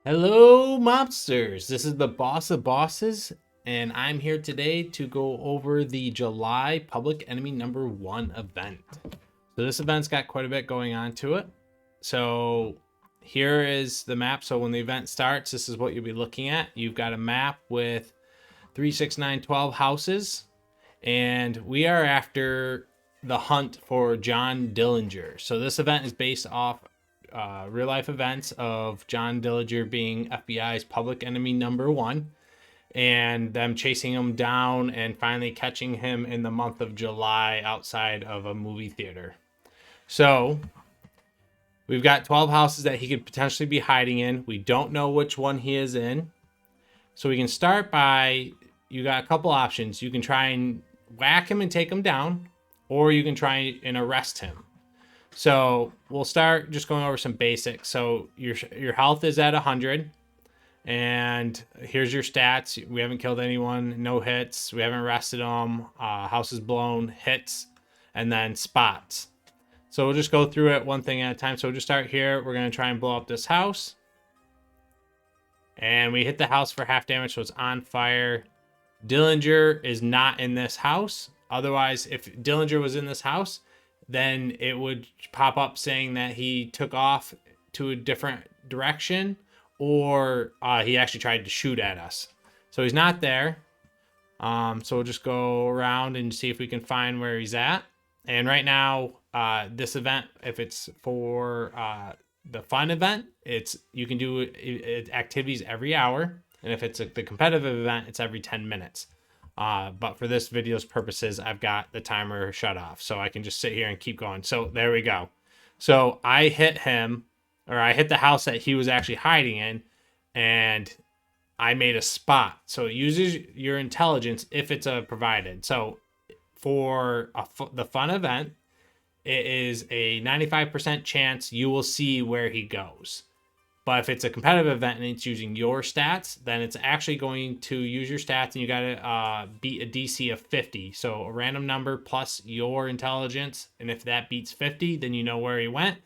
Hello, mobsters. This is the boss of bosses, and I'm here today to go over the July Public Enemy #1 event. So this event's got quite a bit going on to it. So here is the map. So when the event starts, this is what you'll be looking at. You've got a map with 3, 6, 9, 12 houses, and we are after the hunt for John Dillinger. So this event is based off real life events of John Dillinger being FBI's public enemy #1 and them chasing him down and finally catching him in the month of July outside of a movie theater. So we've got 12 houses that he could potentially be hiding in. We don't know which one he is in. So we can start by, you got a couple options. You can try and whack him and take him down, or you can try and arrest him. So we'll start just going over some basics. So your health is at 100, and here's your stats. We haven't killed anyone, no hits. We haven't arrested them. House is blown, hits, and then spots. So we'll just go through it one thing at a time. So we'll just start here. We're going to try and blow up this house. And we hit the house for half damage, so it's on fire. Dillinger is not in this house. Otherwise, if Dillinger was in this house, then it would pop up saying that he took off to a different direction, or he actually tried to shoot at us. So he's not there. So we'll just go around and see if we can find where he's at. And right now, this event, if it's for the fun event, you can do activities every hour. And if it's the competitive event, it's every 10 minutes. But for this video's purposes, I've got the timer shut off, so I can just sit here and keep going. So there we go. So I hit him, or I hit the house that he was actually hiding in, and I made a spot. So it uses your intelligence if it's provided. So for the fun event, it is a 95% chance you will see where he goes. But if it's a competitive event and it's using your stats, then it's actually going to use your stats, and you got to beat a DC of 50. So a random number plus your intelligence. And if that beats 50, then you know where he went.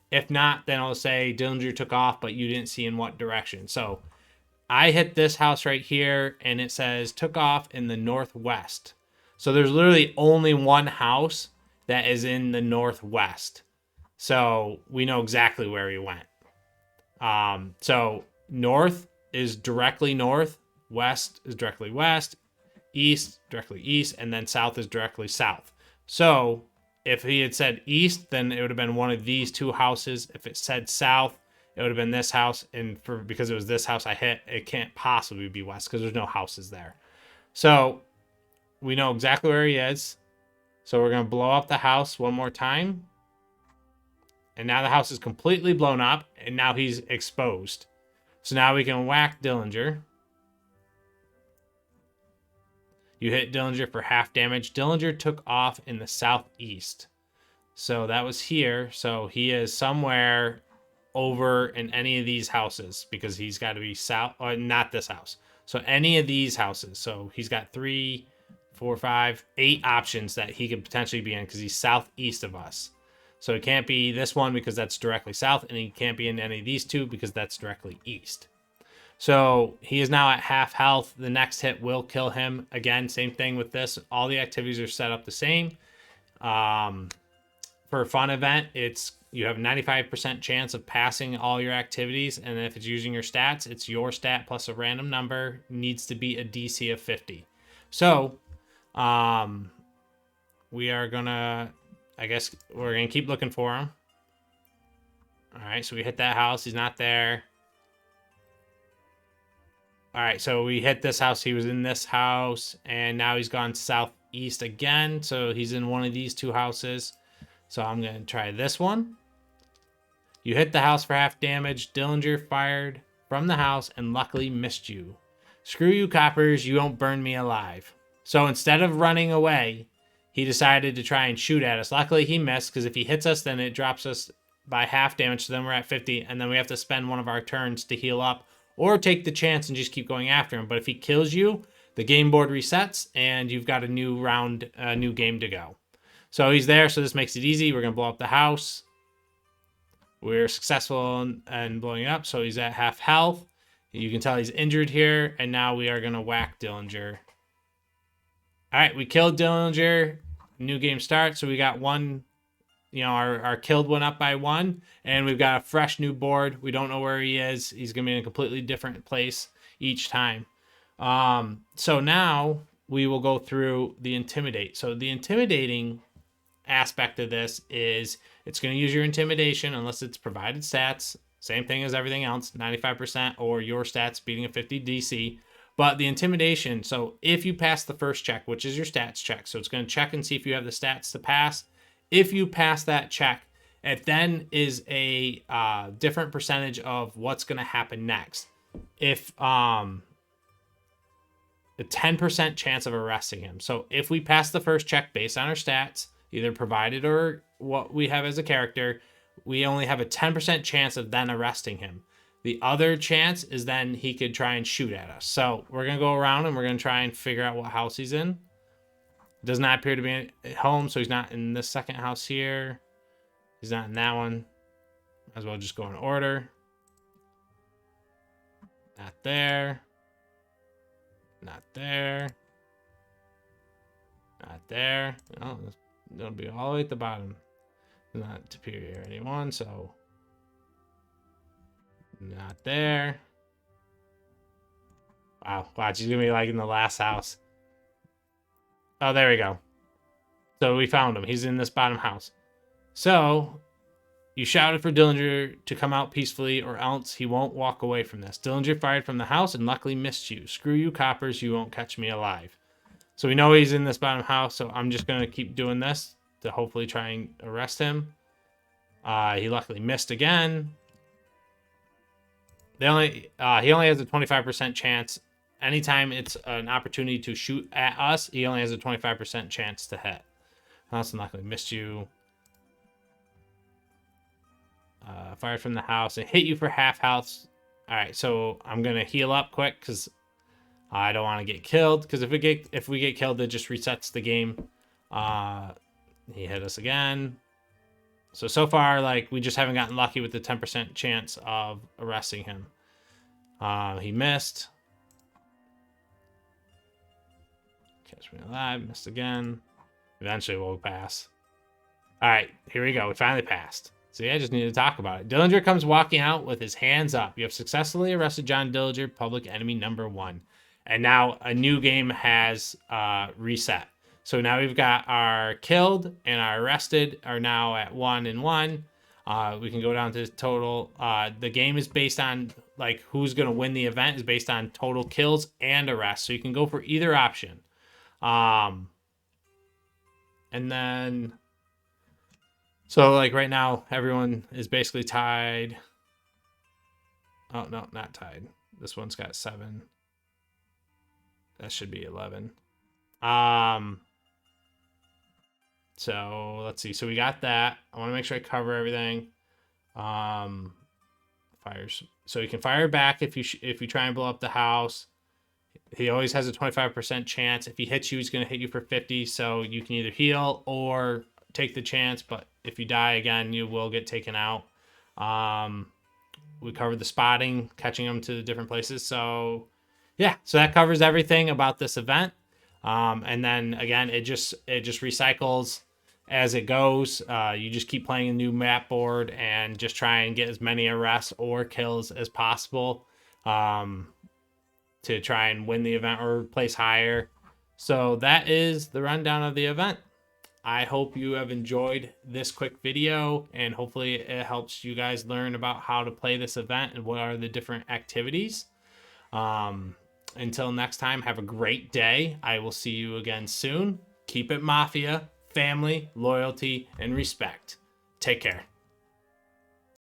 If not, then I'll say Dillinger took off, but you didn't see in what direction. So I hit this house right here, and it says took off in the northwest. So there's literally only one house that is in the northwest. So we know exactly where he went. So north is directly north, west is directly west, east directly east, and then south is directly south. So if he had said east, then it would have been one of these two houses. If it said south, it would have been this house. And because it was this house I hit, it can't possibly be west because there's no houses there. So we know exactly where he is. So we're going to blow up the house one more time. And now the house is completely blown up, and now he's exposed. So now we can whack Dillinger. You hit Dillinger for half damage. Dillinger took off in the southeast. So that was here. So he is somewhere over in any of these houses, because he's got to be south, or not this house. So any of these houses. So he's got 3, 4, 5, 8 options that he could potentially be in, because he's southeast of us. So it can't be this one because that's directly south, and he can't be in any of these two because that's directly east. So he is now at half health. The next hit will kill him. Again, same thing with this. All the activities are set up the same. For a fun event, you have 95% chance of passing all your activities, and if it's using your stats, it's your stat plus a random number. Needs to be a DC of 50. So we are gonna, I guess we're going to keep looking for him. All right, so we hit that house. He's not there. All right, so we hit this house. He was in this house, and now he's gone southeast again. So he's in one of these two houses. So I'm going to try this one. You hit the house for half damage. Dillinger fired from the house and luckily missed you. Screw you, coppers. You won't burn me alive. So instead of running away, he decided to try and shoot at us. Luckily, he missed, because if he hits us, then it drops us by half damage. So then we're at 50, and then we have to spend one of our turns to heal up, or take the chance and just keep going after him. But if he kills you, the game board resets, and you've got a new round, a new game to go. So he's there, so this makes it easy. We're going to blow up the house. We're successful in blowing it up, so he's at half health. You can tell he's injured here, and now we are going to whack Dillinger. All right, we killed Dillinger. New game starts, so we got one. Our killed went up by 1, and we've got a fresh new board. We don't know where he is. He's going to be in a completely different place each time. So now we will go through the intimidate. So the intimidating aspect of this is it's going to use your intimidation unless it's provided stats. Same thing as everything else, 95% or your stats beating a 50 DC. But the intimidation, so if you pass the first check, which is your stats check, so it's going to check and see if you have the stats to pass. If you pass that check, it then is a different percentage of what's going to happen next. If a 10% chance of arresting him. So if we pass the first check based on our stats, either provided or what we have as a character, we only have a 10% chance of then arresting him. The other chance is then he could try and shoot at us. So we're going to go around and we're going to try and figure out what house he's in. Does not appear to be at home, so he's not in this second house here. He's not in that one. Might as well just go in order. Not there. Not there. Not there. No, it'll be all the way at the bottom. Not superiority 1, so not there. Wow, watch, he's gonna be like in the last house. Oh, there we go. So we found him. He's in this bottom house. So you shouted for Dillinger to come out peacefully or else he won't walk away from this. Dillinger fired from the house and luckily missed you. Screw you, coppers. You won't catch me alive. So we know he's in this bottom house, so I'm just going to keep doing this to hopefully try and arrest him. He luckily missed again. He only has a 25% chance. Anytime it's an opportunity to shoot at us, he only has a 25% chance to hit. That's luckily missed you. Fired from the house and hit you for half health. All right, so I'm gonna heal up quick because I don't want to get killed. Because if we get killed, it just resets the game. He hit us again. So far, like, we just haven't gotten lucky with the 10% chance of arresting him. He missed. Catch me alive. Missed again. Eventually, we'll pass. All right, here we go. We finally passed. See, I just need to talk about it. Dillinger comes walking out with his hands up. You have successfully arrested John Dillinger, public enemy number 1. And now a new game has reset. So now we've got our killed and our arrested are now at 1 and 1. We can go down to total. The game is based on, like, who's going to win the event is based on total kills and arrests. So you can go for either option. And then, so like right now, everyone is basically tied. Oh, no, not tied. This one's got 7. That should be 11. So let's see. So we got that. I want to make sure I cover everything. Fires. So you can fire back if you try and blow up the house. He always has a 25% chance. If he hits you, he's going to hit you for 50. So you can either heal or take the chance. But if you die again, you will get taken out. We covered the spotting, catching them to the different places. So yeah, so that covers everything about this event. And then again, it just recycles as it goes. You just keep playing a new map board and just try and get as many arrests or kills as possible to try and win the event or place higher. So that is the rundown of the event. I hope you have enjoyed this quick video, and hopefully it helps you guys learn about how to play this event and what are the different activities. Until next time, have a great day. I will see you again soon. Keep it Mafia, family, loyalty, and respect. Take care.